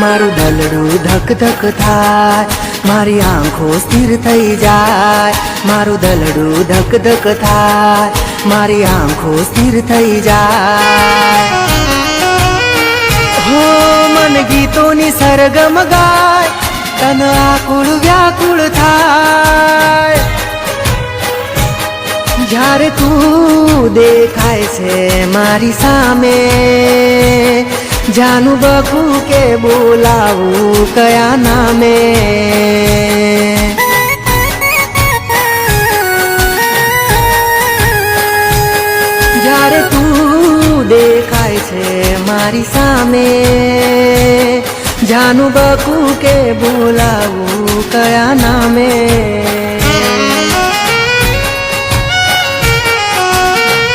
મારું દલડું ધક ધક થાય, મારી આંખો સ્થિર થઈ જાય, મારું દલડું ધક ધક થાય, મારી આંખો સ્થિર થઈ જાય. હો મન ગીતોની સરગમ ગાય, તન આકુળ વ્યાકુળ થાય. જ્યારે તું દેખાય છે મારી સામે, જાનું બકું કે બોલાવું કયા નામે. જ્યારે તું દેખાય છે મારી સામે, જાનું બકું કે બોલાવું કયા નામે.